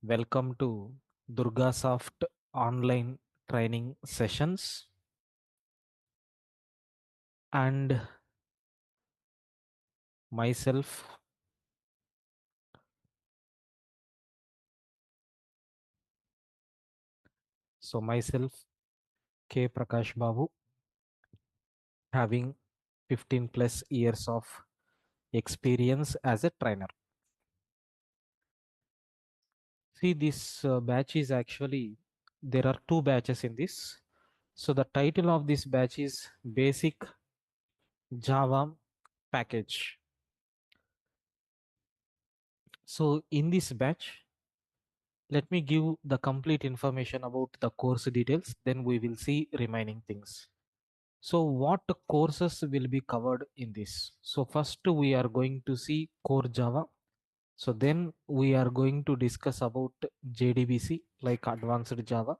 Welcome to Durga Soft online training sessions. And myself, myself, K. Prakash Babu, having 15 plus years of experience as a trainer. See, this batch is actually, there are two batches in this. So the title of this batch is Basic Java Package. So in this batch, let me give the complete information about the course details, then we will see remaining things. So what courses will be covered in this? So first we are going to see core Java. So then we are going to discuss about JDBC like advanced Java.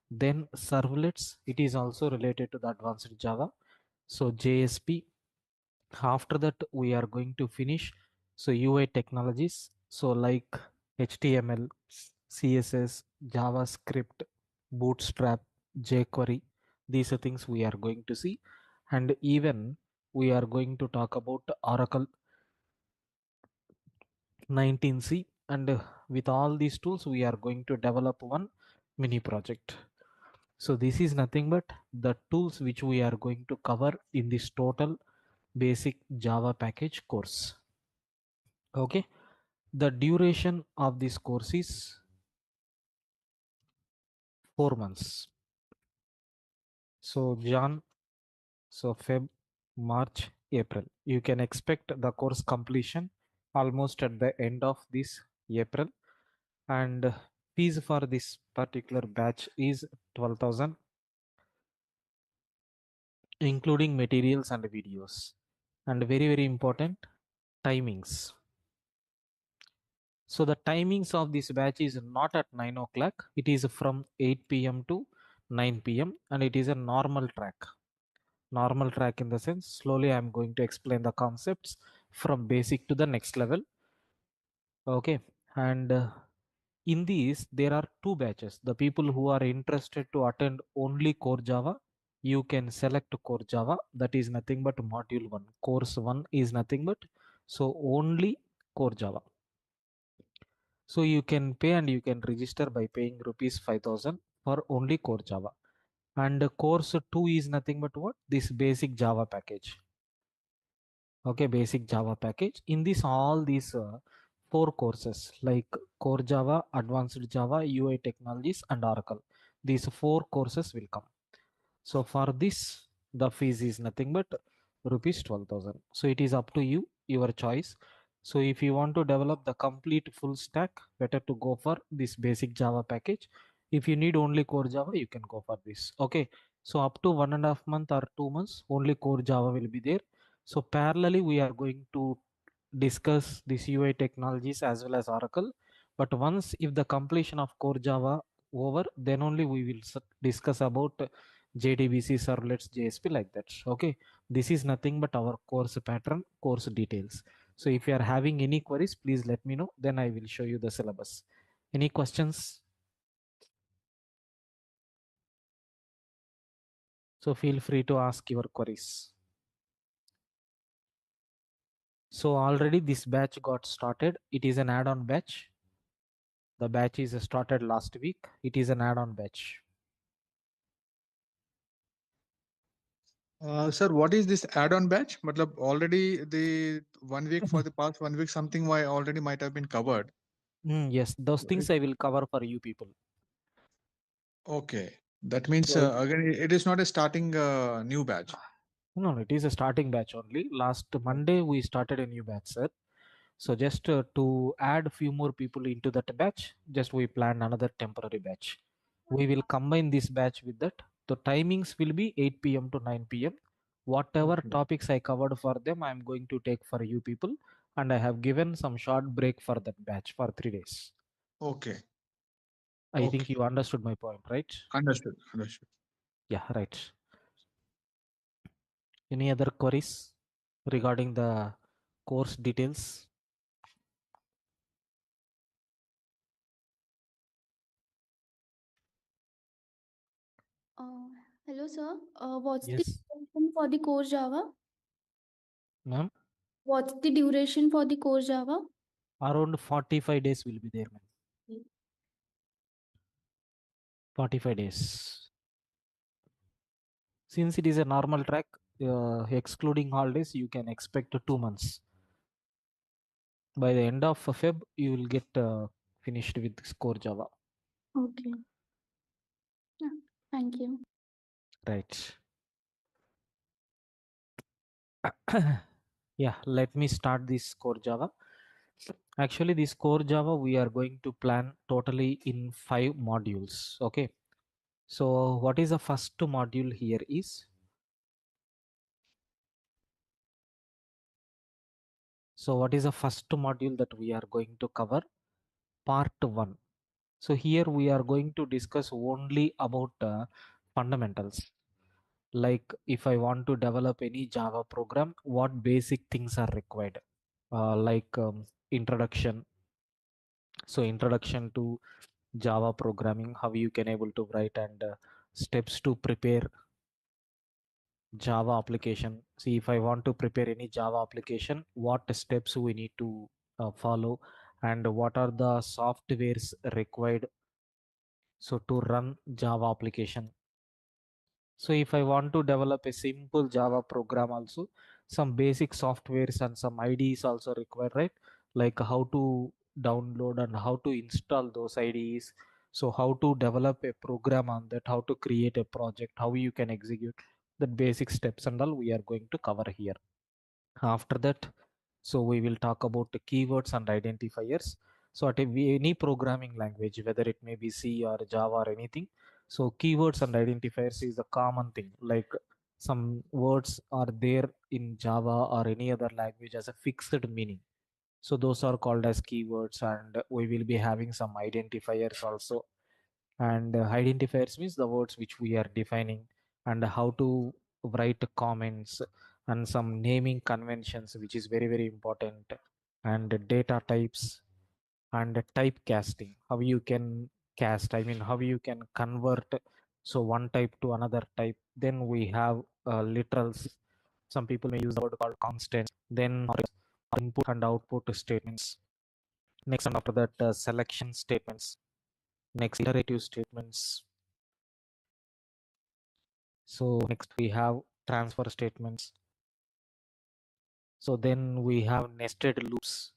Then servlets, it is also related to the advanced Java. So JSP. After that we are going to finish so UI technologies. So like HTML, CSS, JavaScript, Bootstrap, jQuery. These are things we are going to see. And even we are going to talk about Oracle 19C. And with all these tools, we are going to develop one mini project. So this is nothing but the tools which we are going to cover in this total basic Java package course. Okay. The duration of this course is 4 months. So Jan, so Feb, March, April. You can expect the course completion almost at the end of this April. And fees for this particular batch is 12,000, including materials and videos. And very, very important, timings. So the timings of this batch is not at 9 o'clock. It is from 8 p.m. to 9 p.m. and it is a normal track. Normal track in the sense, slowly I'm going to explain the concepts from basic to the next level. Okay. And in these, there are two batches. The people who are interested to attend only core Java, you can select core Java. That is nothing but module 1. Course 1 is nothing but so only core Java. So you can pay and you can register by paying rupees 5,000 for only core Java. And course 2 is nothing but what? This basic Java package. Okay, basic Java package. In this, all these four courses like core Java, advanced Java, UI technologies, and Oracle. These four courses will come. So for this, the fees is nothing but rupees 12,000. So it is up to you, your choice. So if you want to develop the complete full stack, better to go for this basic Java package. If you need only core Java, you can go for this. Okay. So up to 1.5 months or 2 months, only core Java will be there. So parallelly, we are going to discuss this UI technologies as well as Oracle. But once if the completion of core Java over, then only we will discuss about JDBC, servlets, JSP like that. Okay, this is nothing but our course pattern, course details. So if you are having any queries, please let me know. Then I will show you the syllabus. Any questions? So feel free to ask your queries. So already this batch got started. It is an add-on batch. The batch is started last week. It is an add-on batch. Sir, what is this add-on batch? Matlab, already the 1 week for the past 1 week, something why already might have been covered. Yes, those things I will cover for you people. Okay, that means So I, again it is not a starting new batch. no, it is a starting batch only. Last Monday we started a new batch, sir. So just to add few more people into that batch, just we planned another temporary batch. We will combine this batch with that. The timings will be 8 p.m. to 9 p.m. Whatever Okay. topics I covered for them, I am going to take for you people, and I have given some short break for that batch for 3 days. Okay. I think Okay. you understood my point, right? Understood. Understood. Yeah, right. Any other queries regarding the course details? Uh, Hello, sir. What's the Yes, duration for the core Java? ma'am. What's the duration for the core Java? Around 45 days will be there, ma'am. 45 days. Since it is a normal track, excluding holidays, you can expect 2 months. By the end of Feb, you will get finished with core Java. Okay. Yeah. Thank you. Right. Yeah, let me start this core Java. Actually, this core Java, we are going to plan totally in 5 modules. Okay. So what is the first module here is, so what is the first module that we are going to cover? Part 1. So here we are going to discuss only about fundamentals. Like if I want to develop any Java program, what basic things are required? Introduction. So introduction to Java programming, how you can able to write, and steps to prepare Java application. See, if I want to prepare any Java application, what steps we need to follow, and what are the softwares required so to run Java application. So if I want to develop a simple Java program also, some basic softwares and some IDEs also required, right? Like how to download and how to install those IDEs. So how to develop a program on that, how to create a project, how you can execute the basic steps and all we are going to cover here. After that, so we will talk about the keywords and identifiers. So at any programming language, whether it may be C or Java or anything, so keywords and identifiers is the common thing. Like some words are there in Java or any other language as a fixed meaning. So those are called as keywords, and we will be having some identifiers also. And identifiers means the words which we are defining, and how to write comments, and some naming conventions which is very very important, and data types, and typecasting, how you can cast, I mean how you can convert so one type to another type. Then we have literals. Some people may use the word called constants. Then input and output statements. Next, and after that, selection statements. Next, iterative statements. So next we have transfer statements. So then we have nested loops.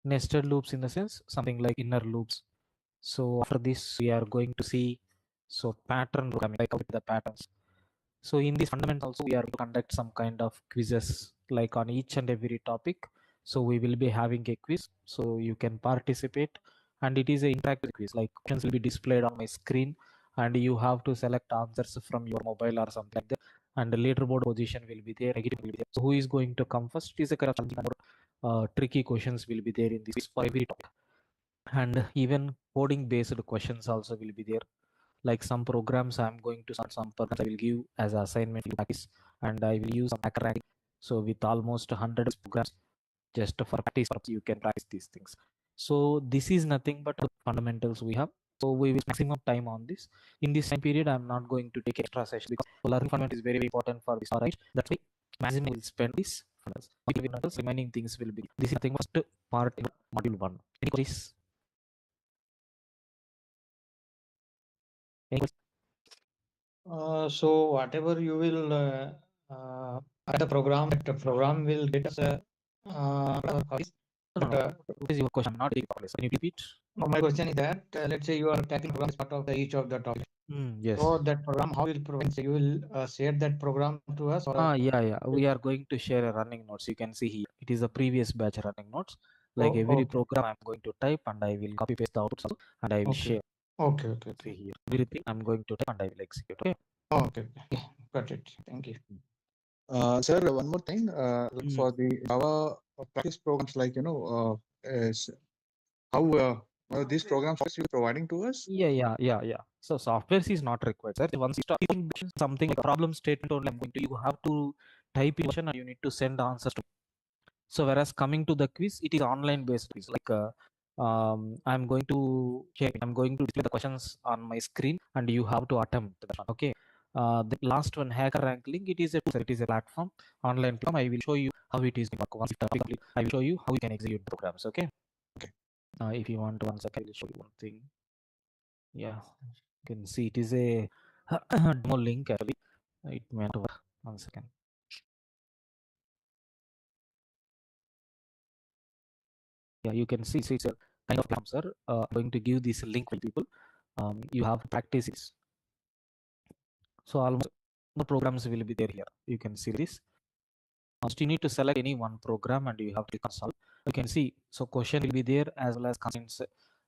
Nested loops in the sense something like inner loops. So after this we are going to see so pattern programming, like the patterns. So in these fundamentals also we are going to conduct some kind of quizzes like on each and every topic. So we will be having a quiz, so you can participate, and it is an interactive quiz. Like questions will be displayed on my screen, and you have to select answers from your mobile or something like that. And the leaderboard position will be there. Negative will be there. So who is going to come first? It is a kind of challenging and tricky questions will be there in this quiz for every topic. And even coding based questions also will be there. Like some programs I'm going to start, some programs I will give as assignment to practice, and I will use some hacker ranking. So with almost 100 programs, just for practice purpose, you can practice these things. So this is nothing but fundamentals we have. So we will maximum time on this. In this time period, I'm not going to take extra session because learning fundamental is very, very important for this. All right, that's why maximum will spend this. Remaining things will be. This is nothing but part in module one. Any queries? Any questions? So whatever you will add the program, that the program will get us copies. No, But no. What is your question? I'm not getting properly. Can you repeat? my question is that let's say you are tackling program as part of the each of the topic. Yes. So that program, how will provide? You will share that program to us, or Yeah, yeah. We are going to share a running notes. You can see here. It is a previous batch running notes. Like oh, every okay, program, I'm going to type and I will copy paste the outputs also, and I will okay, share. okay, okay, See okay, here. Everything I'm going to type and I will execute. Okay. okay, okay. Yeah, got it. Thank you. Sir, one more thing. Like Mm. for the Java practice programs, like is how these programs are you providing to us? Yeah, yeah, yeah, yeah. So software is not required, sir. Once you start typing something like a problem statement only, I'm going to, you have to type in and you need to send answers to. So whereas coming to the quiz, it is online based quiz. Like I'm going to display the questions on my screen, and you have to attempt that one. Okay. The last one, hacker rank link. It is a platform, online platform. I will show you how it is work. Once it complete, I will show you how you can execute the programs. Okay. If you want, one second, I will show you one thing. Yeah, you can see it is a demo link. Actually, it meant work. One second. Yeah, you can see it's a kind of platform, sir. I'm going to give this link for people. You have to practice it. So almost no programs will be there here. You can see this. First, you need to select any one program and you have to consult. You can see, so question will be there as well as constraints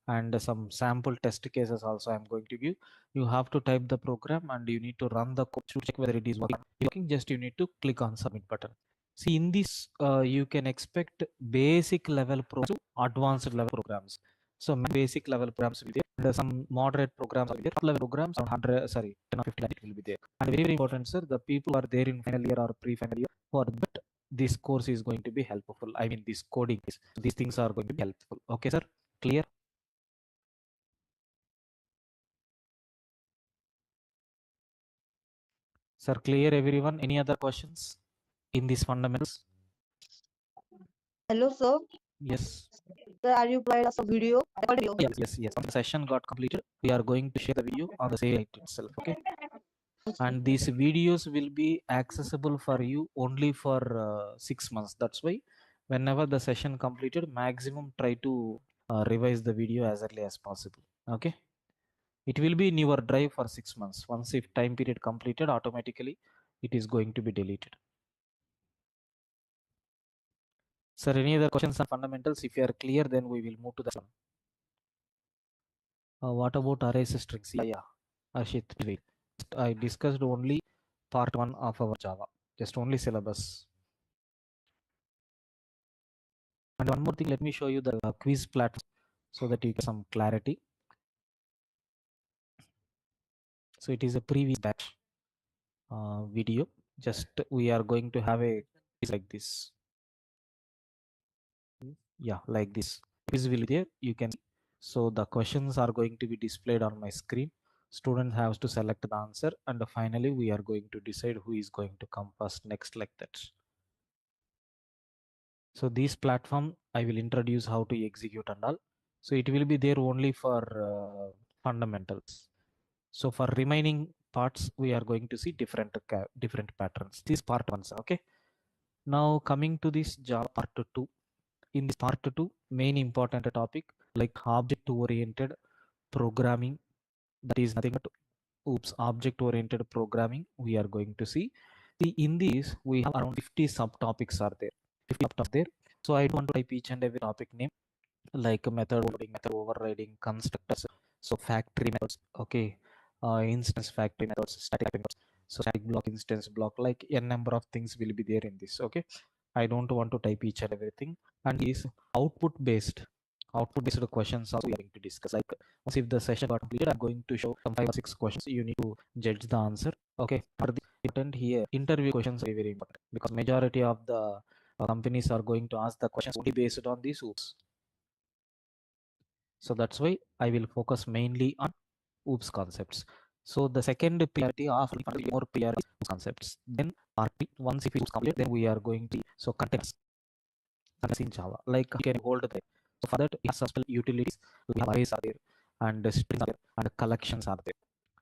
and some sample test cases also I'm going to give. You have to type the program and you need to run the code to check whether it is working. Just you need to click on submit button. See, in this, you can expect basic level programs to advanced level programs. So basic level programs will be there. And some moderate programs will be there. Top level programs on 100, sorry, 10 or 15 it will be there. And very, very important, sir, the people who are there in final year or pre-final year, for that this course is going to be helpful. I mean, this coding is, these things are going to be helpful. Okay, sir, clear? Sir, clear everyone? Any other questions in these fundamentals? Hello, sir. Yes. Sir, are you playing us a video? Yes. When the session got completed, we are going to share the video on the same site itself. Okay. And these videos will be accessible for you only for 6 months. That's why whenever the session completed, maximum try to revise the video as early as possible. Okay. It will be in your drive for 6 months. Once if time period completed, automatically it is going to be deleted. Sir, any other questions on fundamentals? If you are clear, then we will move to the one. What about arrays strings? Yeah. Ashit, wait. I discussed only part 1 of our Java, just only syllabus. And one more thing, let me show you the quiz platform so that you get some clarity. So it is a previous batch video. Just we are going to have a quiz like this. Yeah, like this. Quiz will be there. You can see. So the questions are going to be displayed on my screen. Student has to select the answer, and finally we are going to decide who is going to come first next, like that. So this platform I will introduce how to execute and all. So it will be there only for fundamentals. So for remaining parts, we are going to see different patterns. This part one, okay. Now coming to this Java part 2. In this part 2, main important topic like object oriented programming. That is nothing but object oriented programming we are going to see. In this we have around 50 subtopics are there. 50 subtopics there. So I don't want to type each and every topic name, like method loading, method overriding, constructors, so factory methods, okay, instance factory methods, static methods, so static block, instance block, like a number of things will be there in this. Okay, I don't want to type each and everything. And is output based questions also we are going to discuss. Like once if the session got completed, I'm going to show some 5 or 6 questions. You need to judge the answer. Okay, for the important here, interview questions are very important because majority of the companies are going to ask the questions only based on these oops. So that's why I will focus mainly on oops concepts. So the second priority of more priority concepts. Then once if it is complete, then we are going to so containers in Java. Like you can hold that. So for that, we have some utilities. We have arrays are there, and strings are there, and collections are there.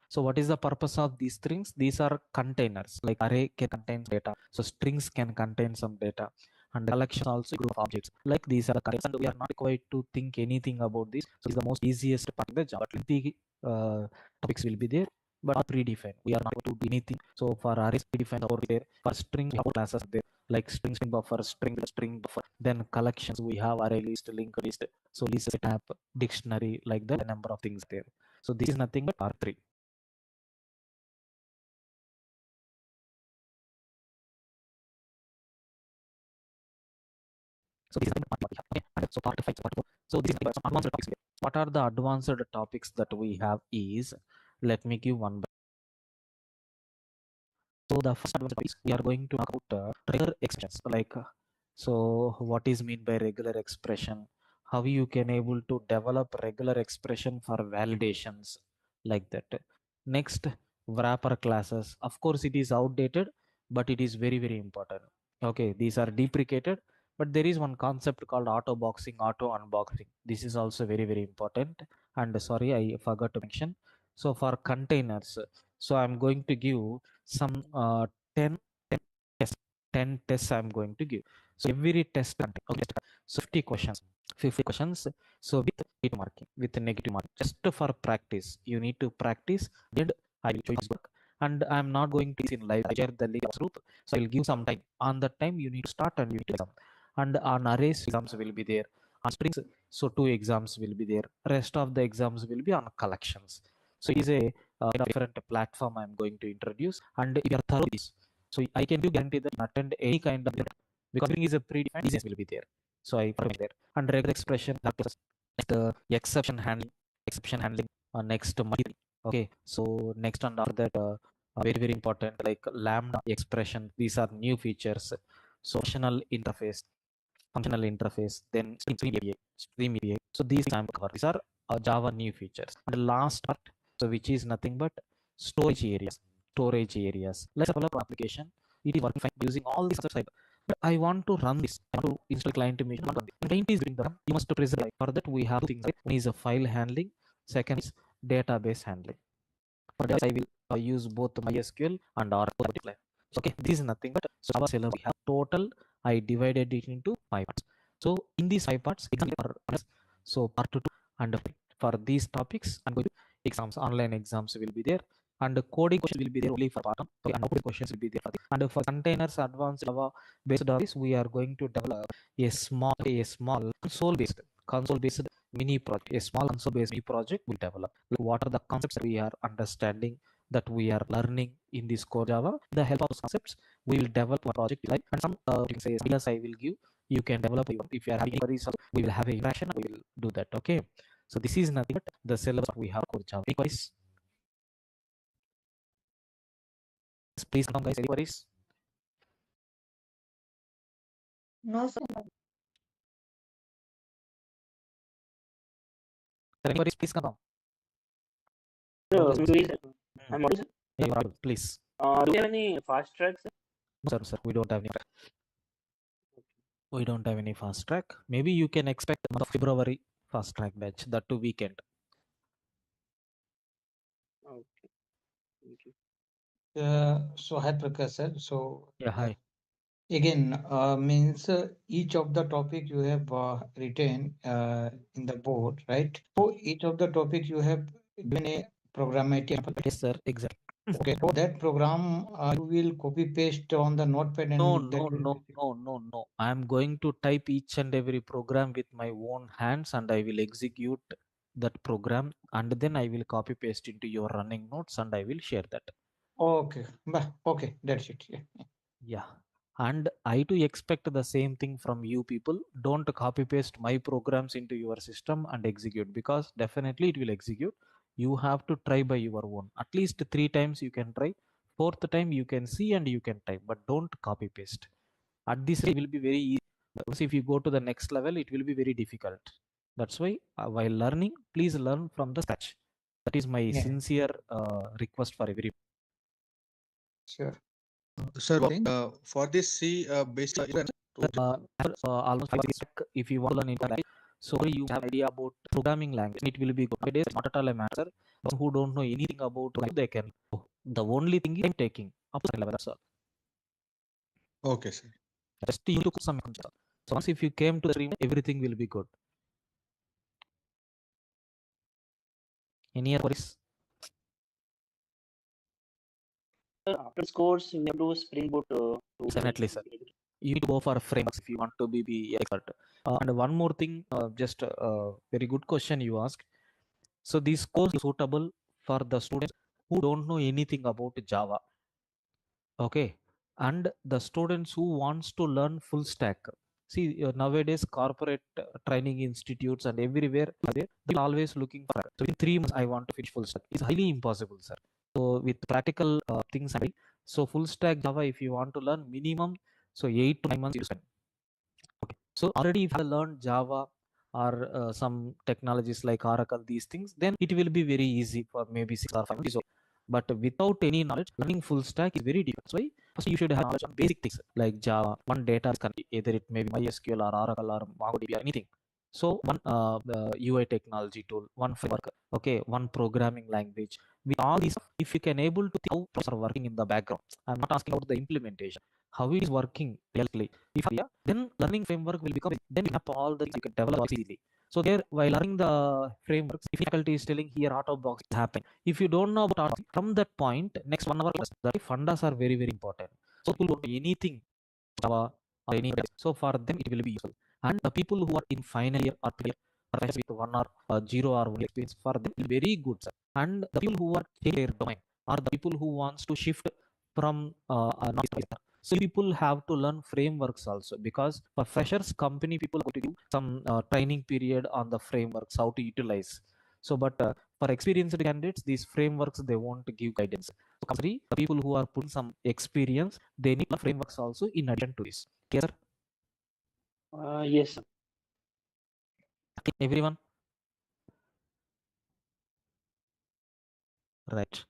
So what is the purpose of these strings? These are containers. Like array can contain data. So strings can contain some data. And collection also group of objects. Like these are the containers. And we are not required to think anything about this. So it's the most easiest part of the Java. The topics will be there, but not predefined. We are not able to do anything. So for arrays predefined over there. For strings, we have classes there. Like string buffer, string buffer. Then collections, we have array list, linked list. So list, tab, dictionary, like that, a number of things there. So this is nothing but R3. So this is the part we have. Okay. And so part 5, so part 4. So this is some advanced topics. What are the advanced topics that we have is, let me give one. So the first advanced topics we are going to talk about regular expressions. Like, so what is mean by regular expression? how you can able to develop regular expression for validations like that. Next, wrapper classes. Of course, it is outdated, but it is very, very important. Okay, these are deprecated, but there is one concept called auto boxing, auto unboxing. This is also very, very important. And sorry, I forgot to mention. So for containers, so I'm going to give some 10 tests. 10 tests I'm going to give. So every test, okay, so 50 questions. 50 questions. So with negative marking, with negative marking, just for practice. You need to practice. Then I will show you this work. And I'm not going to in live. I share the link group. So I'll give some time. On that time, you need to start and you need to exam. And on arrays, exams will be there. On springs, so 2 exams will be there. Rest of the exams will be on collections. So it is a different platform I'm going to introduce. And if you are thorough this, so I can give guarantee that you attend any kind of because everything is a predefined disease will be there. So I put there. And regular expression, next exception handling, next multi. Okay, so next and after that, very very important like lambda expression. These are new features. So functional interface, then stream API. So these I'm cover. These are Java new features. And the last part, so which is nothing but storage areas. Storage areas. Let's develop an application. It is working fine using all these other side. But I want to run this. I want to install client image. Client is doing the run. You must present. For that we have two things. One is a file handling. Second is database handling. For that, I will use both MySQL and Oracle multiply. So, okay, this is nothing but so Java syllabus we have total. I divided it into 5 parts. So in these 5 parts, so part 2 and for these topics, I'm going to exams, online exams will be there, and the coding questions will be there only for part 1. Okay, and output questions will be there for this. And for containers, advanced Java based on this, we are going to develop a small console based mini project. A small console based mini project will develop. Like what are the concepts that we are understanding, that we are learning in this core Java? With the help of those concepts, we will develop a project like, and some ideas I will give. You can develop. If you are having queries, we will have a interaction. We will do that. Okay. So this is nothing but the syllabus we have core Java. Any queries? Please come, guys. Any queries? No, sir. Any queries? Please come. I'm audible. Yeah, you are audible. Please. Do you have any fast tracks? No, sir. We don't have any. We don't have any fast track. Maybe you can expect the month of February fast track batch. That too weekend. Okay. Thank you. So hi Prakash sir. So Yeah. Hi. again, means each of the topic you have written in the board, right? So each of the topic you have given a programmatic. Yes, sir. Exactly. Okay, so that program you will copy paste on the notepad No, and that no, will no, no, no, no. I'm going to type each and every program with my own hands and I will execute that program and then I will copy paste into your running notes and I will share that. okay, okay, that's it. Yeah. Yeah. And I too expect the same thing from you people. Don't copy paste my programs into your system and execute, because definitely it will execute. You have to try by your own. At least 3 times you can try. 4th time you can see and you can type, but don't copy paste. At this it will be very easy. But if you go to the next level, it will be very difficult. That's why while learning, please learn from the scratch. That is my Yeah. sincere request for every. Sir, one thing, for this C basic Almost 5 years back, if you want to learn internet, so you have idea about programming language, it will be good. Nowadays, not at all a matter. Those who don't know anything about it, they can. The only thing is I'm taking up to level. That's all. okay, sir. Just you need to put some. So once if you came to the stream, everything will be good. Any other queries? After this course, you have to Spring Boot. Definitely, sir. You need to go for frameworks if you want to be expert. And one more thing, just very good question you asked. So this course is suitable for the students who don't know anything about Java. Okay, and the students who wants to learn full stack. See, nowadays corporate training institutes and everywhere they're always looking for. So in 3 months, I want to finish full stack. It's highly impossible, sir. So with practical things, so full stack Java, if you want to learn minimum, so 8 to 9 months you spend. Okay, so already if you learned Java, or some technologies like Oracle, these things, then it will be very easy for maybe 6 or 5 months. But without any knowledge, learning full stack is very difficult. So first you should have knowledge on basic things like Java. One data is either it may be MySQL or Oracle or MongoDB or anything. So one UI technology tool, one framework, okay, one programming language. With all these, if you can able to think how processes are working in the background, I'm not asking about the implementation, how it is working really. If yeah, then learning framework will become, then you have all the things you can develop easily. So there, while learning the frameworks, if faculty is telling here out of box is happening, if you don't know about from that point, next 1 hour class, the fundas are very very important. So people don't know anything Java or any. So for them it will be useful. And the people who are in final year or professors with 1 or 0 or 1 experience, for them it will be very good, sir. And the people who are in their domain, or the people who wants to shift from so people have to learn frameworks also, because for freshers company people are going to give some training period on the frameworks how to utilize. So but for experienced candidates, these frameworks they won't give guidance. So company, the people who are putting some experience, they need frameworks also in addition to this. Yes, sir. Yes, sir. Everyone, right?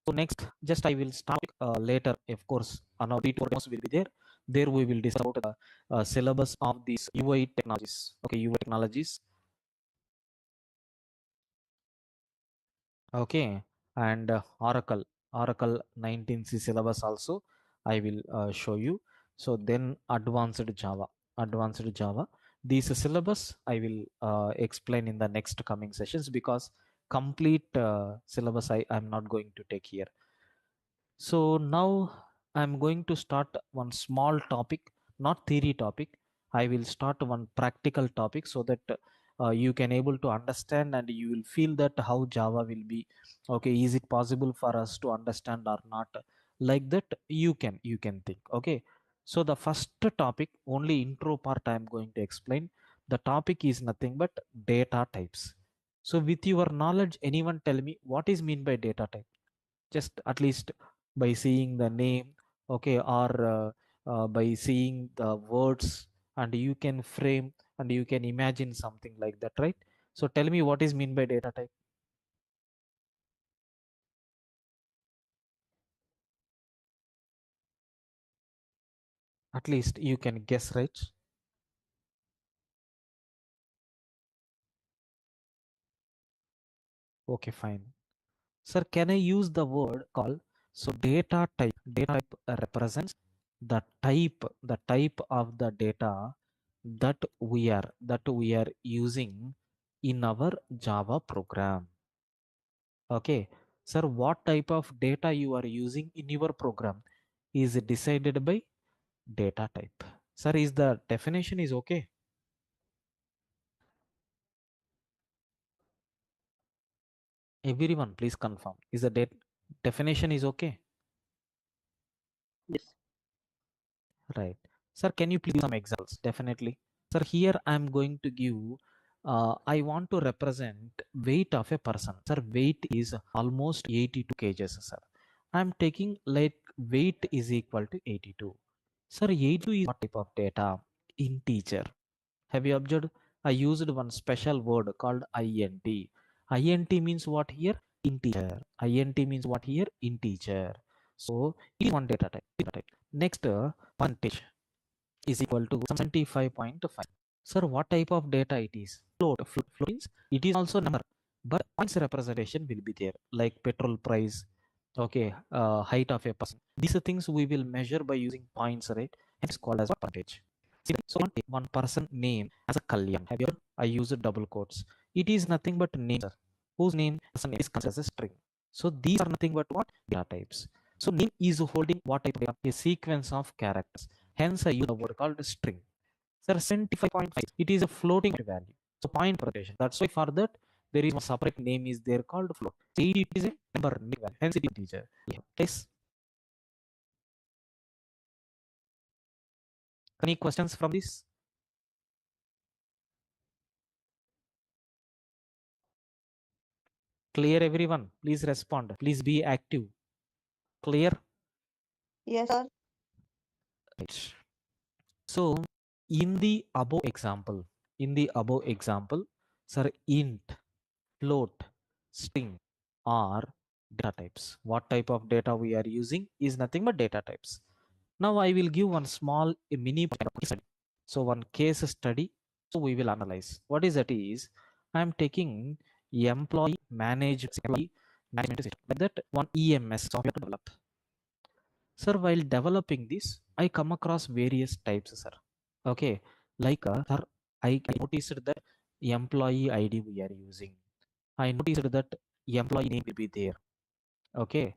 So next, just I will start later. Of course, another 3 to 4 will be there. There we will discuss about the syllabus of these UI technologies. Okay, UI technologies. Okay, and Oracle 19C syllabus also I will show you. So then advanced Java, these syllabus I will explain in the next coming sessions, because complete syllabus I'm not going to take here. So now I'm going to start one small topic, not theory topic. I will start one practical topic, so that you can able to understand and you will feel that how Java will be. Okay, is it possible for us to understand or not? Like that, you can think. Okay. So the first topic, only intro part I am going to explain. The topic is nothing but data types. So with your knowledge, anyone tell me what is mean by data type? Just at least by seeing the name, okay, or by seeing the words, and you can frame and you can imagine something like that, right? So tell me what is mean by data type. At least you can guess, right? Okay, fine. Sir, can I use the word called, so data type represents the type of the data that we are using in our Java program. Okay. Sir, what type of data you are using in your program is decided by data type. Sir, is the definition is okay? Everyone, please confirm. Is the definition is okay? Yes. Right. Sir, can you please give some examples? Definitely. Sir, here I am going to give, I want to represent weight of a person. Sir, weight is almost 82 kgs, sir. I am taking like weight is equal to 82. Sir, 82 is what type of data? Integer. Have you observed? I used one special word called int. Int means what here? Integer. Int means what here? Integer. So it is one data type. Next, percentage is equal to 75.5. Sir, what type of data it is? Float means it is also number, but points representation will be there, like petrol price, okay, height of a person. These are things we will measure by using points, right? It's called as percentage. See, so one person name as a Kalyan. Have you heard? I use double quotes. It is nothing but name, sir, whose name is considered as a string. So these are nothing but what? Data types. So name is holding what type of data? A sequence of characters. Hence I use the word called string. Sir, 75.5. It is a floating value. So point protection. That's why for that there is one separate name is there called float. So it is a number value. Hence it is integer. Yes. Any questions from this? Clear everyone? Please respond. Please be active. Clear? Yes, sir. Right. So in the above example, in the above example, sir, int, float, string are data types. What type of data we are using is nothing but data types. Now I will give one small mini study. So one case study. So we will analyze. What is that is, I am taking employee management system, like that one EMS software to develop. Sir, while developing this, I come across various types, sir. Okay, like sir, I noticed that employee ID we are using. I noticed that employee name will be there. Okay,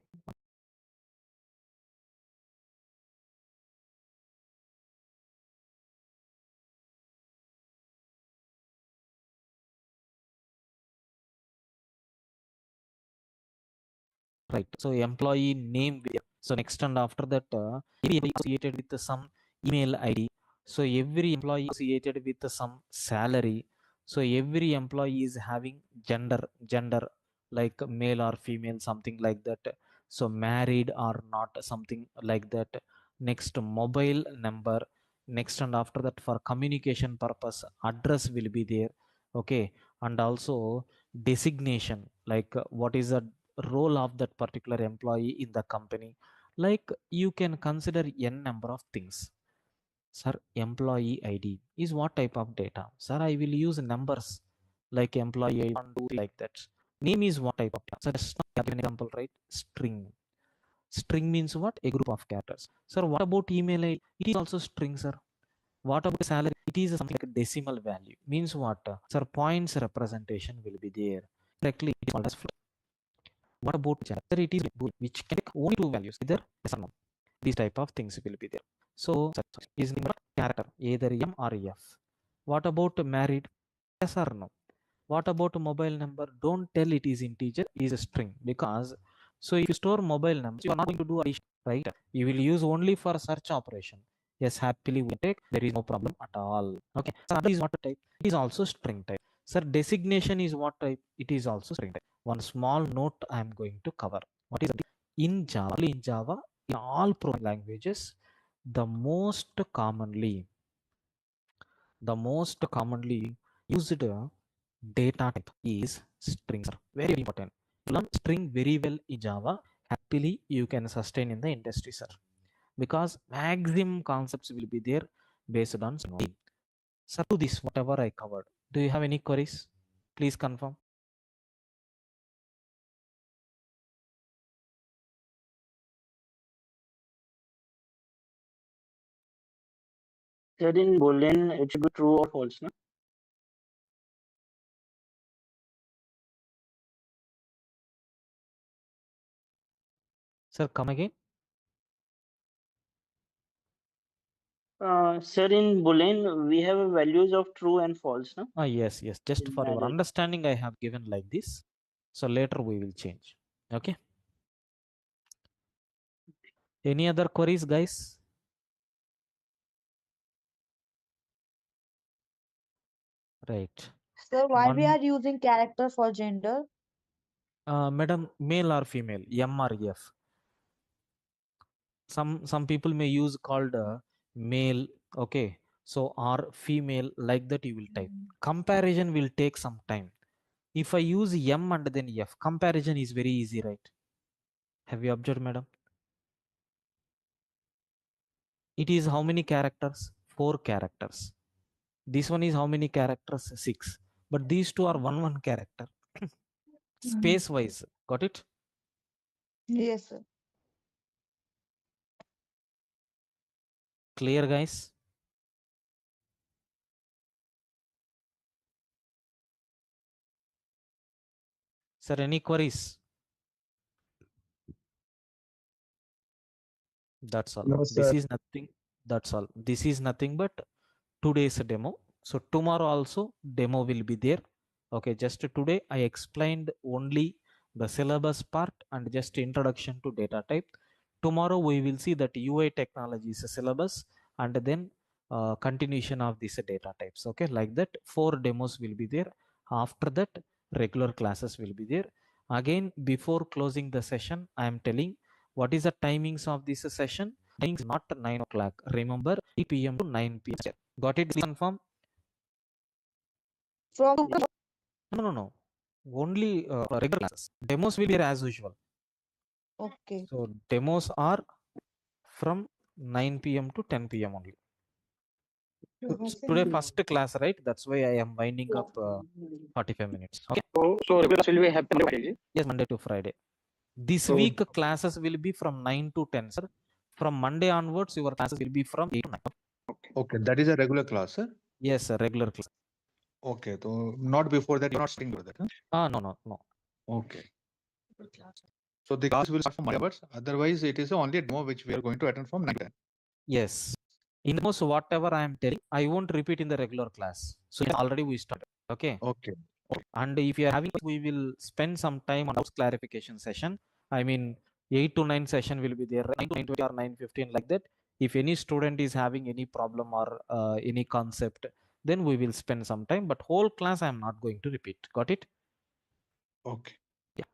right. So employee name so next and after that every employee associated with some email ID, so every employee associated with some salary, so every employee is having gender like male or female, something like that, so married or not, something like that. Next, mobile number. Next and after that, for communication purpose, address will be there. Okay, and also designation, like what is the role of that particular employee in the company. Like you can consider n number of things. Sir, employee ID is what type of data? Sir, I will use numbers like employee ID 1 2 like that. Name is what type of data? Sir, just give an example, right? String. String means what? A group of characters. Sir, what about email ID? It is also string, sir. What about salary? It is something like a decimal value. Means what? Sir, points representation will be there. Correctly, it is called as float. What about character? It is bool, which can take only two values, either yes or no. These type of things will be there. So is the character either M or F. What about married? Yes or no. What about mobile number? Don't tell it is integer, it is a string, because so if you store mobile numbers, you are not going to do addition, right? You will use only for search operation. Yes, happily we take, there is no problem at all. Okay, so that is what type? It is also string type. Sir, designation is what type? It is also string type. One small note I am going to cover. What is it? In Java, in all programming languages, the most commonly used data type is strings. Very important. Learn string very well in Java. Happily, you can sustain in the industry, sir. Because maximum concepts will be there based on string. Sir, to this, whatever I covered. Do you have any queries? Please confirm. Sir, in Boolean, it should be true or false, no? Sir, come again. Sir, in Boolean, we have values of true and false, no? Yes. Just In for your marriage. understanding, I have given like this. So later we will change. Okay. Any other queries, guys? Right. Sir, why we One, are using character for gender? madam, male or female, M or F. Some people may use called male. Okay. So or female, like that you will type. Comparison will take some time. If I use M and then F, comparison is very easy, right? Have you observed, madam? It is how many characters? 4 characters. This one is how many characters? 6. But these two are one character. Space wise. Got it? Yes, sir. Clear, guys? Sir, any queries? That's all. No, This sir. is nothing. That's all. This is nothing but today's demo. So tomorrow also demo will be there. Okay, just today I explained only the syllabus part and just introduction to data type. Tomorrow we will see that UI technologies syllabus and then continuation of these data types. Okay, like that 4 demos will be there. After that regular classes will be there. Again, before closing the session, I am telling what is the timings of this session. Timings not 9 o'clock. Remember, 8 p.m. to 9 p.m. Got it? Confirm. From No. Only regular classes. Demos will be there as usual. okay. So demos are from 9 p.m. to 10 p.m. only. So today first class, right? That's why I am winding up 45 minutes. Okay. So regular will be happen Monday, Friday. Yes, Monday to Friday. This So week classes will be from 9 to 10, sir. From Monday onwards, your classes will be from 8 to 9. Okay, that is a regular class, sir. Yes, sir, regular class. Okay, so not before that, you're not sitting for that. Huh? No. Okay. So the class will start from Monday onwards. Otherwise, it is only a demo which we are going to attend from 9 to 10. Yes. In the most whatever I am telling, I won't repeat in the regular class. So already we started. Okay. Okay. And if you are having, we will spend some time on those clarification session. I mean, 8 to 9 session will be there, 9 to 9:20 or 9:15 like that. If any student is having any problem or any concept, then we will spend some time. But whole class I am not going to repeat. Got it? Okay. Yeah.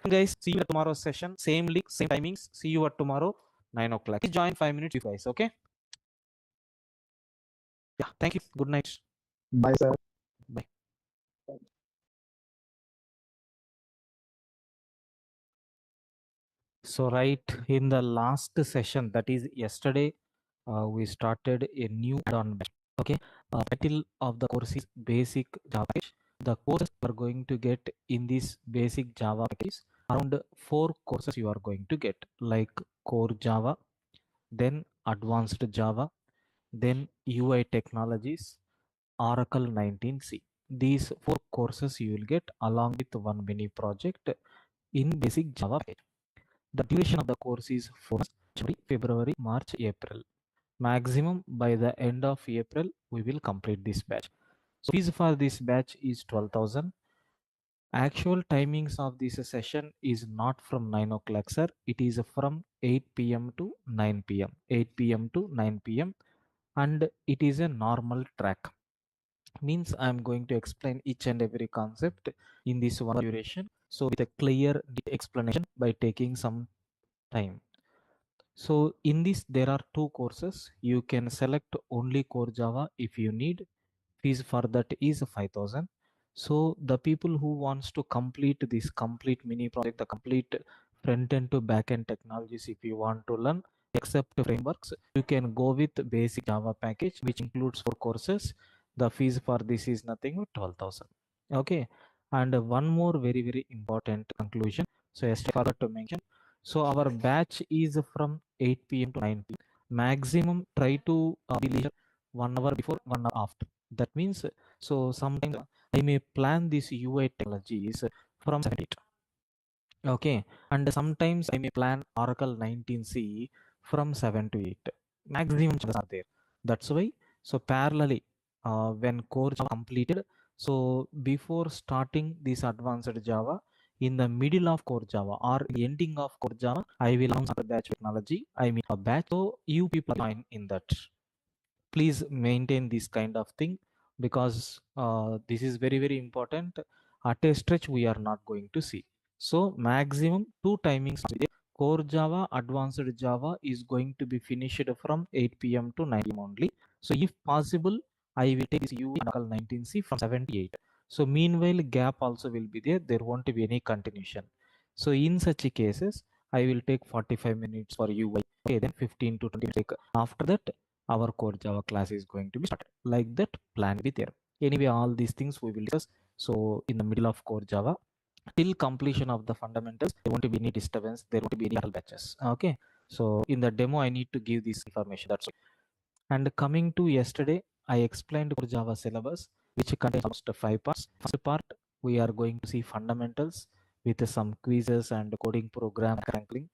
Guys, see you at tomorrow's session. Same link, same timings. See you at tomorrow, 9 o'clock. Please join 5 minutes, you guys. Okay? Yeah. Thank you. Good night. Bye, sir. Bye. So right in the last session, that is yesterday, we started a new add-on batch. Okay, title of the course is Basic Java Package. The courses you are going to get in this Basic Java Package, around 4 courses you are going to get, like Core Java, then Advanced Java, then UI Technologies, Oracle 19C. These 4 courses you will get along with one mini project in Basic Java Package. The duration of the course is 4 months, January, February, March, April. Maximum by the end of April, we will complete this batch. So fees for this batch is 12,000. Actual timings of this session is not from 9 o'clock, sir. It is from 8 p.m. to 9 p.m. 8 p.m. to 9 p.m. And it is a normal track. Means I'm going to explain each and every concept in this one duration. So with a clear explanation by taking some time. So in this, there are 2 courses. You can select only core Java if you need. Fees for that is 5,000. So the people who wants to complete this complete mini project, the complete front end to back end technologies, if you want to learn except frameworks, you can go with basic Java package, which includes 4 courses. The fees for this is nothing but 12,000. Okay. And one more very important conclusion. So I forgot to mention. So our batch is from 8 p.m. to 9 p.m. Maximum try to be leisure 1 hour before, 1 hour after. That means, so sometimes I may plan this UI technologies from 7 to 8. Okay. And sometimes I may plan Oracle 19C from 7 to 8. Maximum chances are there. That's why, so parallelly, when core Java completed, so before starting this advanced Java, in the middle of core Java or ending of core Java, I will launch a batch technology. I mean a batch. So you people join in that. Please maintain this kind of thing, because this is very important. At a stretch we are not going to see. So maximum 2 timings. Core Java, Advanced Java is going to be finished from 8 p.m. to 9 p.m. only. So if possible, I will take this UI and 19C from 7 to 8. So meanwhile gap also will be there. There won't be any continuation. So in such cases, I will take 45 minutes for UI. Okay, then 15 to 20 minutes. After that, our core Java class is going to be started. Like that, plan be there. Anyway, all these things we will discuss. So in the middle of core Java, till completion of the fundamentals, there won't be any disturbance. There won't be any other batches. Okay. So in the demo, I need to give this information. That's all. And coming to yesterday, I explained core Java syllabus, which contains almost 5 parts. First part, we are going to see fundamentals with some quizzes and coding program crankling.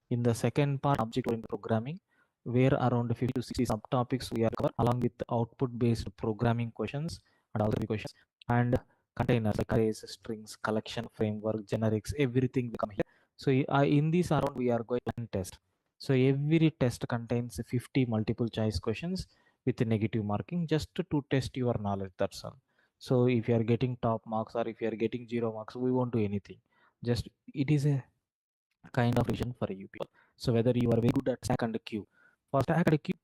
In the second part, object-oriented programming, where around 50 to 60 subtopics we are covered, along with output-based programming questions and other questions, and containers like arrays, strings, collection, framework, generics, everything will come here. So in this around we are going to test. So every test contains 50 multiple choice questions with a negative marking, just to test your knowledge. That's all. So if you are getting top marks or if you are getting 0 marks, we won't do anything. Just it is a kind of vision for you people. So whether you are very good at stack and queue, for stack and queue,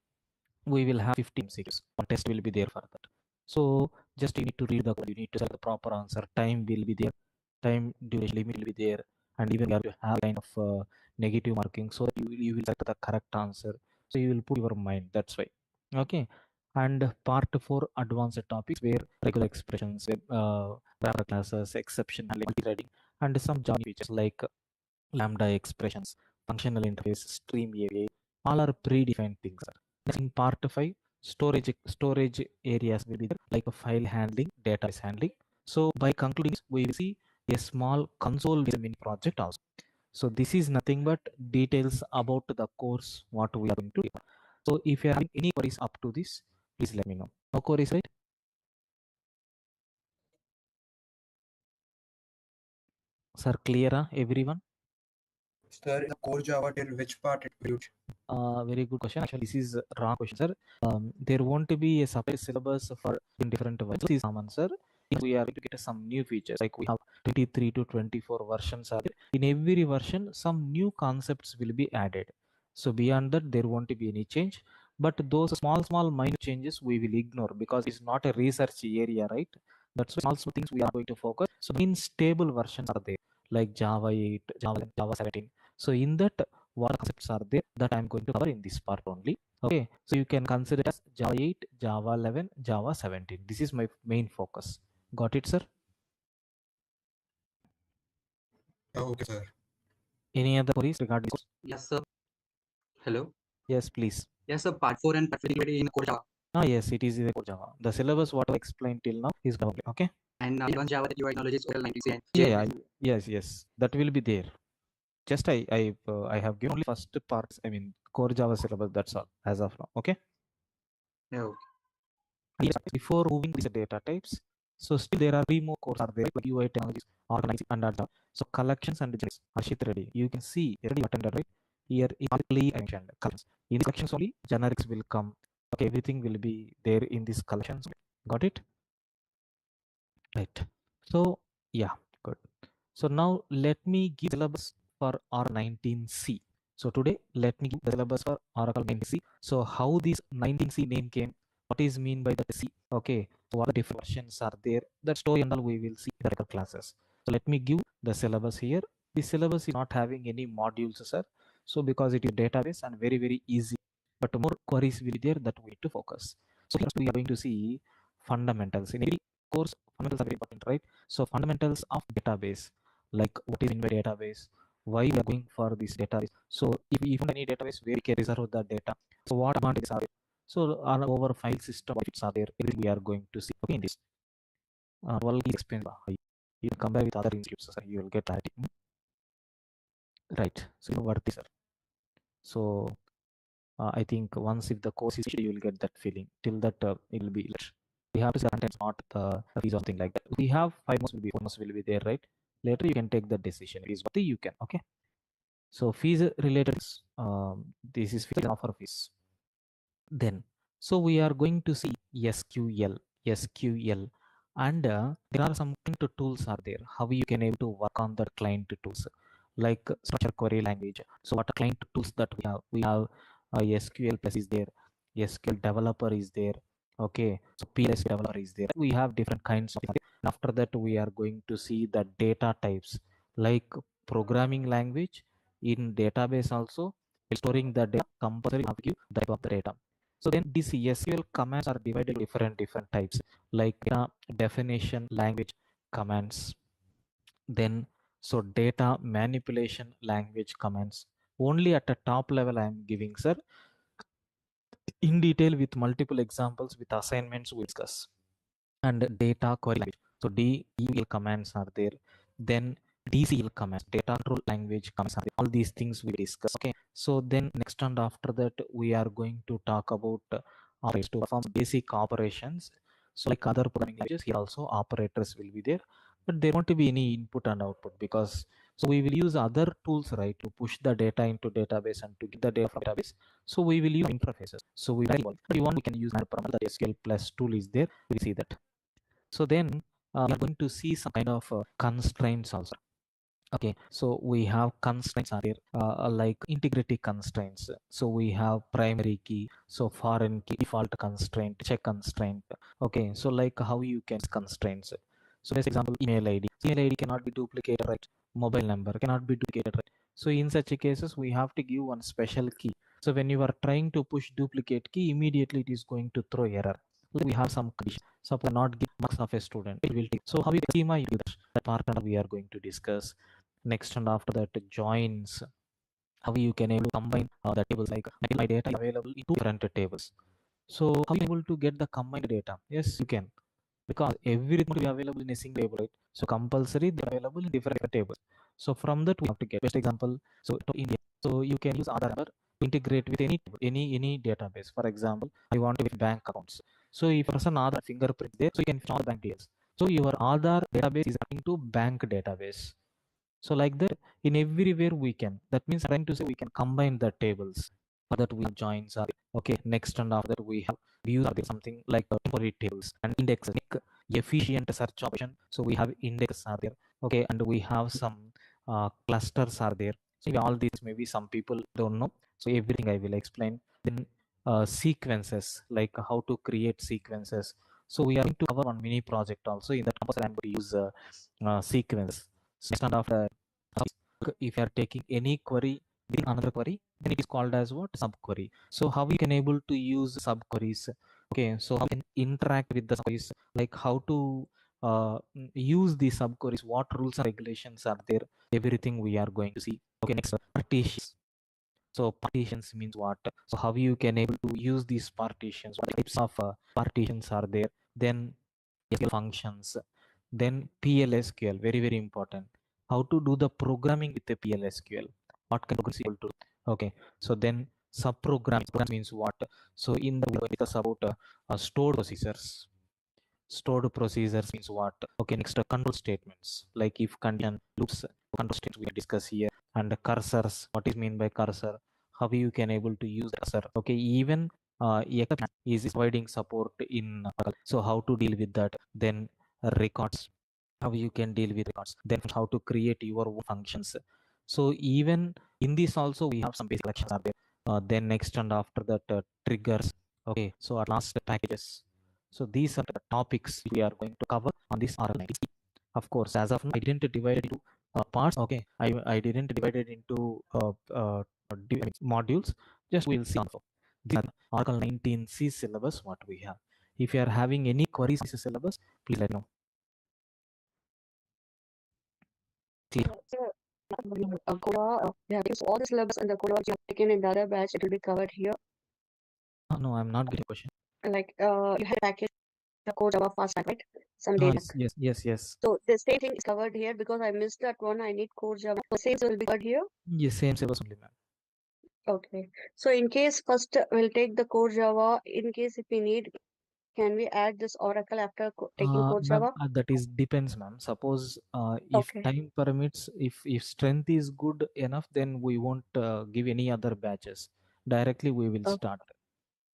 we will have 15 series. One test will be there for that. So just you need to read the code, you need to select the proper answer. Time will be there, time duration limit will be there, and even you have to have kind of negative marking so that you will select the correct answer. So you will put your mind. That's why. Okay. And part 4 advanced topics where regular expressions, grammar classes, exception, and multi-threading, and some Java features like lambda expressions, functional interface, stream API, all are predefined things. Next, in part 5, storage areas will be there, like a file handling, database handling. So by concluding this, we will see a small console with a mini project also. So this is nothing but details about the course what we are going to do. So if you are having any queries up to this, please let me know. No queries, right? Sir, clear, everyone? Sir, in the core Java, till which part it will reach? Very good question. Actually, this is a wrong question, sir. There won't be a separate syllabus for in different versions. This is common, sir. We are going to get some new features. Like we have 23 to 24 versions. Are there. In every version, some new concepts will be added. So beyond that, there won't be any change. But those small minor changes we will ignore because it's not a research area, right? That's why small things we are going to focus. So in stable versions are there, like Java 8, Java 17. So in that, what concepts are there that I'm going to cover in this part only. Okay, so you can consider it as Java 8, Java 11, Java 17. This is my main focus. Got it, sir? Okay, sir. Any other queries regarding this? Yes, sir. Hello. Yes, please. Yes, sir. Part 4 and part 5 will be in core Java. Yes, it is in the core Java. The syllabus what I explained till now is covered. Okay. And advanced Java that you acknowledge is OL 96 and Yeah, JS. yes, that will be there. Just I have given only first parts. I mean, core Java syllabus. That's all as of now. Okay. Yeah, okay. Yes, before moving these data types, so still there are three more cores are there, like UI technologies, organizing and data. So collections and generics. Arshit ready. You can see already attended, right? Here is only I mentioned collections. In these collections only generics will come. Okay, everything will be there in these collections. Got it? Right. So yeah, good. So now let me give syllabus for R19C. So today let me give the syllabus for Oracle 19C. So how this 19C name came, what is mean by the C? Okay, so what the different versions are there? That story and all we will see in the regular classes. So let me give the syllabus here. The syllabus is not having any modules, sir. So because it is database and very easy, but more queries will be there that we need to focus. So first we are going to see fundamentals. In every course, fundamentals are very important, right? So fundamentals of database, like what is in my database, why we are going for this database. So if we found any database where we can reserve the data, so what advantages are there? So our file system benefits are there. Everything we are going to see. Okay, in this, well, explain. You can compare with other institutes, so you will get clarity. Right. So what is sir? So I think once if the course is issued, you will get that feeling. Till that, it will be. We have to see the contents, not the fees or something like that. We have 5 months will be 4 months will be there, right? Later you can take the decision. It is what you can. Okay. So fees related, this is fees and offer fees. Then, so we are going to see SQL, and there are some client tools are there. How you can able to work on the client tools, like structure query language. So what are client tools that we have? We have SQL plus is there, SQL developer is there. Okay, so PS developer is there. We have different kinds of. And after that, we are going to see the data types, like programming language in database also. Storing the data, compulsory have to give type of the data. So then these SQL commands are divided different types, like definition language commands. Then so data manipulation language commands. Only at the top level I am giving, sir. In detail with multiple examples with assignments we discuss. And data query language. So DEL commands are there. Then DCL commands, data control language commands are there. All these things we discuss. Okay. So then next and after that we are going to talk about operators to perform basic operations. So like other programming languages, here also operators will be there, but there won't be any input and output because so we will use other tools, right, to push the data into database and to get the data from database. So we will use interfaces. So we will, but you want we can use the SQL plus tool is there. We see that. So then we are going to see some kind of constraints also. Okay, so we have constraints are there, like integrity constraints. So we have primary key, so foreign key, default constraint, check constraint. Okay, so like how you can constraints. So as example, email ID. Email ID cannot be duplicated, right? Mobile number cannot be duplicated, right? So in such cases, we have to give one special key. So when you are trying to push duplicate key, immediately it is going to throw error. Like we have some condition. Suppose not give marks of a student, it will take. So how you schema you do that? That part we are going to discuss next. And after that, joins, how you can able to combine the tables, like my data is available in two different tables. So how you able to get the combined data? Yes, you can, because everything will be available in a single table, right? So compulsory they're available in different tables. So from that we have to get best example. So to India, so you can use Aadhaar number to integrate with any table, any database. For example, I want to get bank accounts. So if person Aadhaar fingerprint there, so you can fetch all the bank details. So your Aadhaar database is connecting to bank database. So like that, in everywhere we can. That means trying to say we can combine the tables. For that we have joins are okay. Next, and after that we have views are there, something like temporary tables and indexes. Like efficient search option. So we have index are there. Okay, and we have some clusters are there. So all these maybe some people don't know. So everything I will explain. Then sequences, like how to create sequences. So we are going to cover one mini project also. In that purpose, I'm going to use sequence. So instead of if you are taking any query within another query, then it is called as what? Subquery. So how we can able to use subqueries? Okay, so how we can interact with the subqueries, like how to use the subqueries, what rules and regulations are there, everything we are going to see. Okay, next, partitions. So partitions means what? So how you can able to use these partitions, what types of partitions are there, then SQL functions, then PLSQL, very very important. How to do the programming with the PLSQL? What kind of programs you will do? Okay, so then subprogramming. Program means what? So in the we will discuss about stored procedures. Stored procedures means what? Okay, next, control statements, like if condition loops, control statements we discuss here. And cursors, what is mean by cursor? How you can able to use cursor? Okay, even exception is providing support in so how to deal with that. Then records, how you can deal with records. Then how to create your own functions. So even in this also we have some basic actions are there. Then next, and after that, triggers. Okay, so at last, packages. So these are the topics we are going to cover on this RL 90. Of course, as of now, I didn't divide it into parts. Okay, I didn't divide it into modules. Just we'll see on the these are the Oracle 19C syllabus what we have. If you are having any queries in this syllabus, please let me know. Clear? So, yeah, because all the syllabus and the code you have taken in the other batch, it will be covered here. No, I'm not getting a question. Like, you had packaged the code Java fast track, right? Some No, days back. yes. So the same thing is covered here because I missed that one. I need core Java. So same will be covered here. Yes, same syllabus only, ma'am. Okay. So in case first we'll take the core Java. In case if we need, can we add this Oracle after taking core Ma'am, Java? that is depends, ma'am. Suppose if Okay. time permits, if strength is good enough, then we won't give any other batches. Directly we will Okay. start.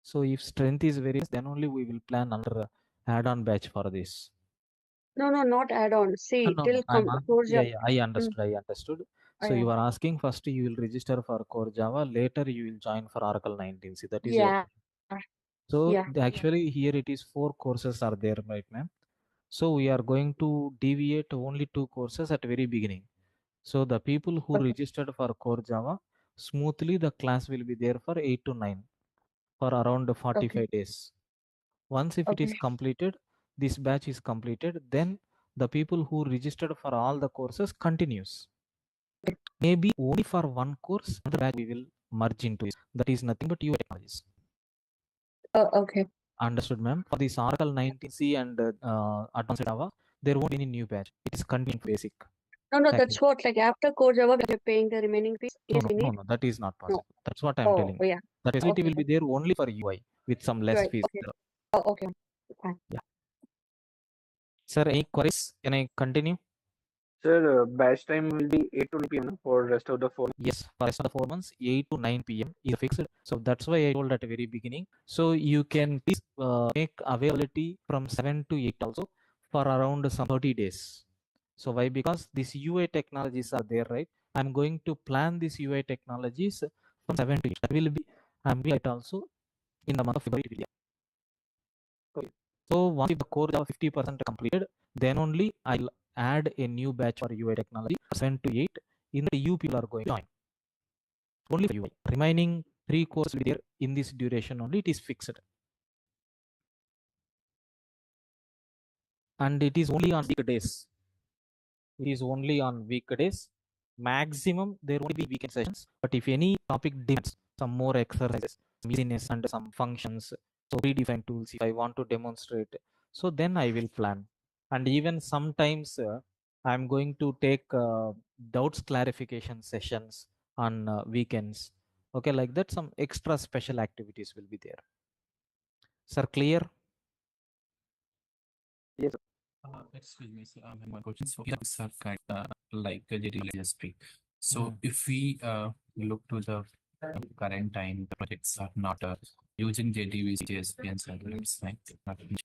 So if strength is very less, then only we will plan another add-on batch for this. No, not add on. See, No, till I'm core yeah, Java. I understood. I understood. So Yeah. you are asking first you will register for Core Java, later you will join for Oracle 19C. That is your Yeah. question. So actually here it is 4 courses are there, right, ma'am? So we are going to deviate only 2 courses at very beginning. So the people who Okay. registered for Core Java, smoothly the class will be there for 8 to 9 for around 45 days. Once if it is Okay. completed, this batch is completed, then the people who registered for all the courses continues. Maybe only for one course, the batch we will merge into it. That is nothing but UI technologies. Okay. Understood, ma'am. For this Oracle 19C and Advanced Java, there won't be any new batch. It is continuing basic. No, Package. that's what, like after core Java, we're paying the remaining fees. Yes, we need. No, that is not No. possible. That's what I'm Oh, telling. yeah. The facility Okay. will be there only for UI with some less Right. fees. Okay. Oh, okay. Fine. Yeah. Sir, any queries? Can I continue? Sir, batch time will be 8 to 9 p.m. for rest of the 4 months. Yes, for rest of the 4 months, 8 to 9 p.m. is fixed. So that's why I told at the very beginning. So you can please make availability from 7 to 8 also for around some 30 days. So why? Because these UI technologies are there, right? I'm going to plan these UI technologies from 7 to 8. That will be I'm it also in the month of February. It will be. Okay. So once the core Java 50% completed, then only I'll add a new batch for UI technology 7 to 8. In the you people are going to join only for UI. Remaining 3 courses will be there in this duration only. It is fixed, and it is only on weekdays. It is only on weekdays. Maximum there won't be weekend sessions. But if any topic demands some more exercises, some easiness and some functions, so predefined tools, if I want to demonstrate, so then I will plan. And even sometimes I'm going to take doubts clarification sessions on weekends. Okay, like that, some extra special activities will be there. Sir, clear? Yes, sir. Excuse me, sir. I have one question. So, these are kind like a industry. So, if we look to the current time, the projects are not using JDBC, JSP, and servlets, right?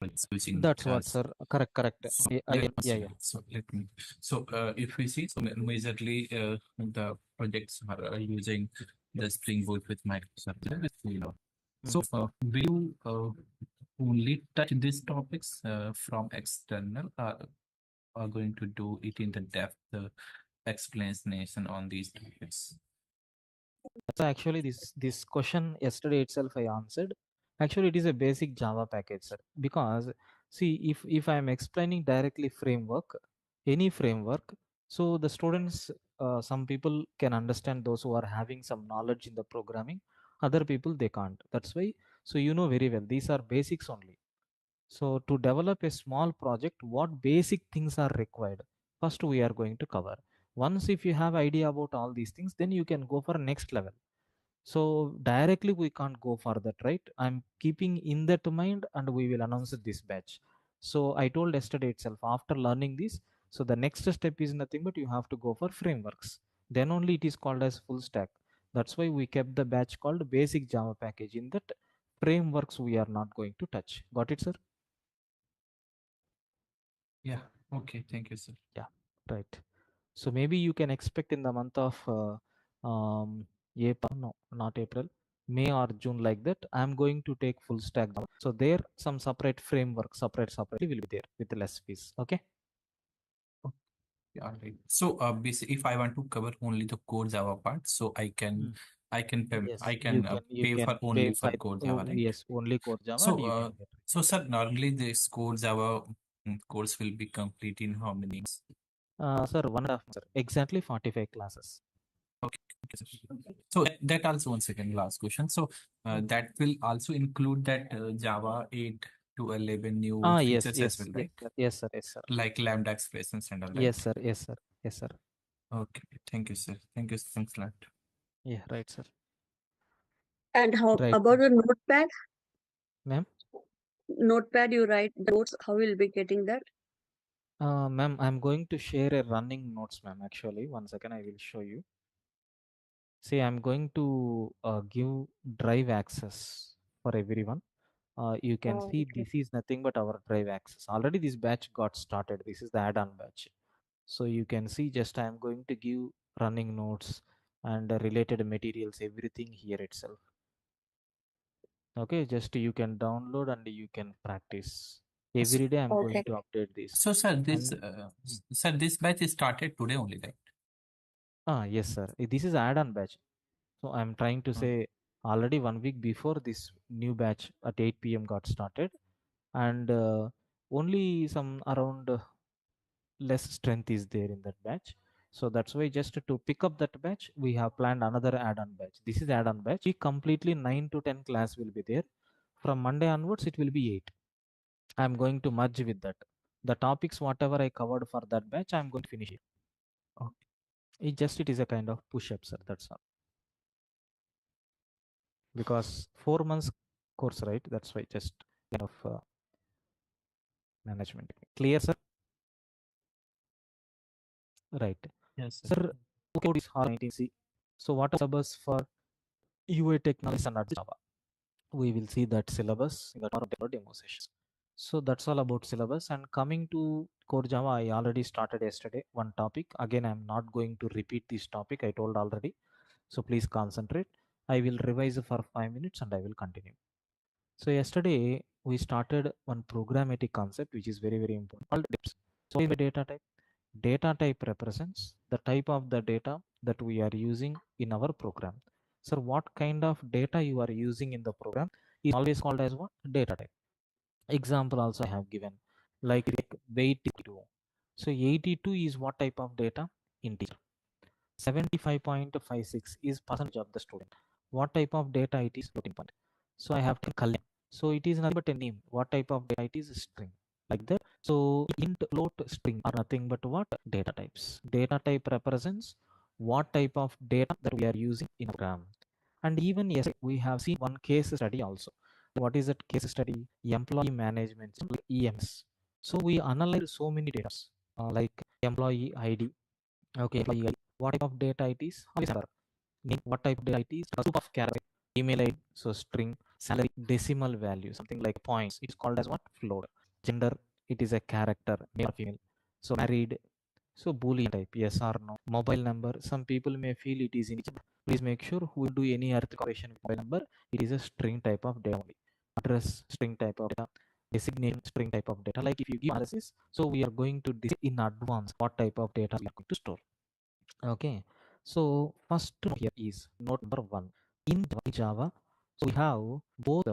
It's using That's what, sir. Correct. So, Yeah. So let me. So if we see, so majorly the projects are using the Spring Boot with Microsoft with Filo. So will you only touch these topics from external, are going to do it in the depth explanation on these topics? So actually, this question yesterday itself I answered. Actually, it is a basic Java package, sir. Because see, if I am explaining directly framework, any framework, so the students, some people can understand, those who are having some knowledge in the programming. Other people they can't. That's why. So you know very well these are basics only. So to develop a small project, what basic things are required? First, we are going to cover. Once if you have idea about all these things, then you can go for next level. So directly we can't go for that, right? I'm keeping in that mind, and we will announce this batch. So I told yesterday itself, after learning this, so the next step is nothing but you have to go for frameworks. Then only it is called as full stack. That's why we kept the batch called basic Java package. In that frameworks we are not going to touch. Got it, sir? Yeah. Okay. Thank you, sir. Yeah. Right. So maybe you can expect in the month of April, no, not April, May or June, like that. I'm going to take full stack Java. So there some separate framework, separately will be there with less fees. Okay. Yeah, right. So, basically, if I want to cover only the core Java part, so Yes, I you can can pay for pay only for five. core Oh, Java, right? yes, only core Java, and So, you can get it. so sir, normally this core Java course will be complete in how many months? Sir, 1.5 months, sir. Exactly 45 classes. Okay, sir. So that also one second last question. So that will also include that Java 8 to 11 new Yes, features as well, right? yes, sir. Like Lambda expressions and all, Yes, right? sir. Yes, sir. Okay, thank you, sir. Thanks a lot. Yeah, right, sir. And how Right, about the notepad? ma'am. Notepad, you write the notes. How will be getting that? Ma'am, I'm going to share a running notes, ma'am. Actually, 1 second, I will show you. See, I'm going to give drive access for everyone. You can Oh, see okay. this is nothing but our drive access. Already this batch got started. This is the add-on batch. So you can see, just I'm going to give running notes and related materials, everything here itself. Okay, just you can download and you can practice. Every day I'm going Okay. to update this. So, sir, And this batch is started today only, right? yes, sir. This is add-on batch. So I'm trying to say already 1 week before this new batch at 8 p.m. got started, and only some around less strength is there in that batch. So that's why just to pick up that batch, we have planned another add-on batch. This is add-on batch. We completely 9 to 10 class will be there. From Monday onwards, it will be 8. I'm going to merge with that. The topics whatever I covered for that batch, I'm going to finish it. Okay. It is a kind of push-up, sir. That's all. Because 4 months course, right? That's why just kind of management. Clear, sir? Right. Yes, sir. Sir, code is hard 19C. So what are syllabus for UI technologies and Java? We will see that syllabus in the tomorrow demo session. So that's all about syllabus. And coming to core Java, I already started yesterday one topic. Again, I'm not going to repeat this topic, I told already. So please concentrate. I will revise for 5 minutes and I will continue. So yesterday we started one programmatic concept which is very, very important called types. So what is the data type? Data type represents the type of the data that we are using in our program. So what kind of data you are using in the program is always called as what? Data type. Example also I have given, like weight 82. So 82 is what type of data? Integer. 75.56 is percentage of the student. What type of data it is? Floating point. So I have to Kalyan. So it is nothing but a name. What type of data it is? String. Like that. So int, float, string are nothing but what? Data types. Data type represents what type of data that we are using in a program. And even yes, we have seen one case study also. What is that case study? Employee management, like EMS. So we analyze so many data, like employee ID. Okay, employee ID. What type of data it is? Always other. Name, what type of data it is? Group of character. Email ID, so string, salary, decimal value, something like points. It's called as what? Float. Gender, it is a character, male or female. So married, so Boolean type, yes or no. Mobile number, some people may feel it is integer. Please make sure who will do any arithmetic operation with mobile number. It is a string type of data only. Address, string type of data. Designation, string type of data. Like if you give analysis, so we are going to decide in advance what type of data we are going to store. Okay, so first here is note number one. In Java, so we have both